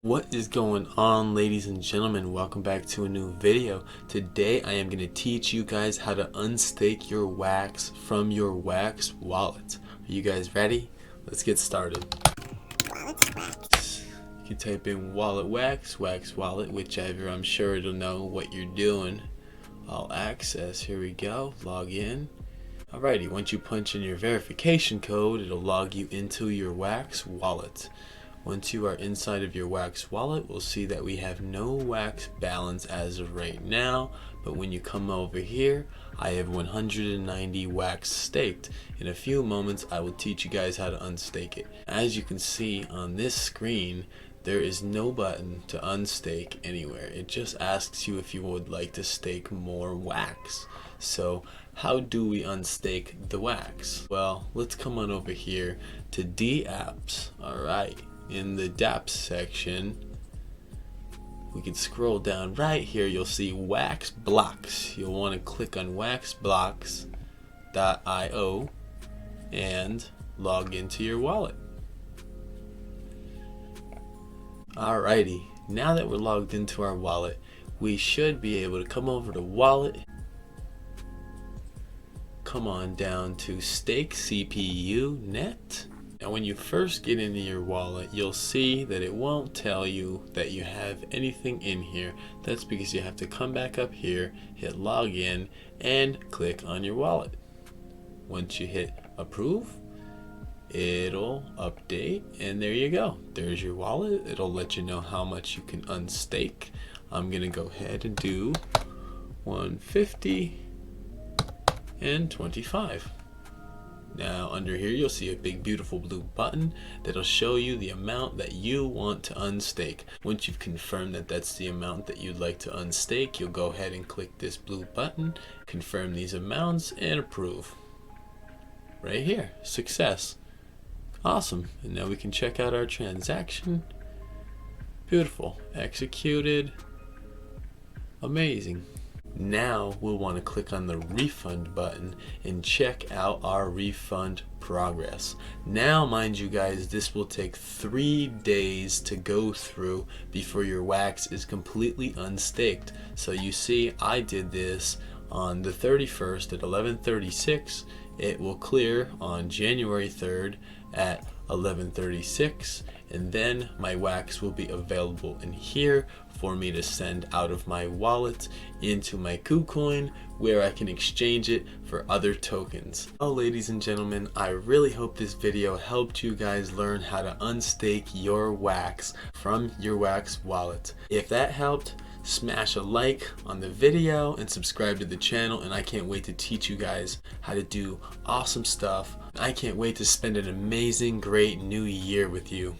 What is going on, ladies and gentlemen? Welcome back to a new video. Today I am going to teach you guys how to unstake your wax from your wax wallet. Are you guys ready? Let's get started. You can type in wallet wax, wax wallet, whichever. I'm sure it'll know what you're doing. All access, here we go, log in. Alrighty, once you punch in your verification code, it'll log you into your wax wallet. Once you are inside of your wax wallet, we'll see that we have no wax balance as of right now, but when you come over here, I have 190 wax staked. In a few moments, I will teach you guys how to unstake it. As you can see on this screen, there is no button to unstake anywhere. It just asks you if you would like to stake more wax. So how do we unstake the wax? Well, let's come on over here to dApps. Alright. In the dApps section, we can scroll down right here. You'll see wax blocks. You'll want to click on waxblocks.io and log into your wallet. Alrighty, now that we're logged into our wallet, we should be able to come over to wallet, come on down to stake CPU net. Now when you first get into your wallet, you'll see that it won't tell you that you have anything in here. That's because you have to come back up here, hit login, and click on your wallet. Once you hit approve, it'll update, and there you go. There's your wallet. It'll let you know how much you can unstake. I'm gonna go ahead and do 150 and 25. Now under here you'll see a big beautiful blue button that'll show you the amount that you want to unstake. Once you've confirmed that that's the amount that you'd like to unstake, you'll go ahead and click this blue button, confirm these amounts, and approve. Right here, success. Awesome. And now we can check out our transaction. Beautiful. Executed. Amazing. Now we'll want to click on the refund button and check out our refund progress. Now, mind you guys, this will take 3 days to go through before your wax is completely unstaked. So you see, I did this on the 31st at 11:36. It will clear on January 3rd at 11:36, and then my wax will be available in here for me to send out of my wallet into my Kucoin, where I can exchange it for other tokens. Well, ladies and gentlemen, I really hope this video helped you guys learn how to unstake your wax from your wax wallet. If that helped, smash a like on the video and subscribe to the channel, and I can't wait to teach you guys how to do awesome stuff. I can't wait to spend an amazing, great new year with you.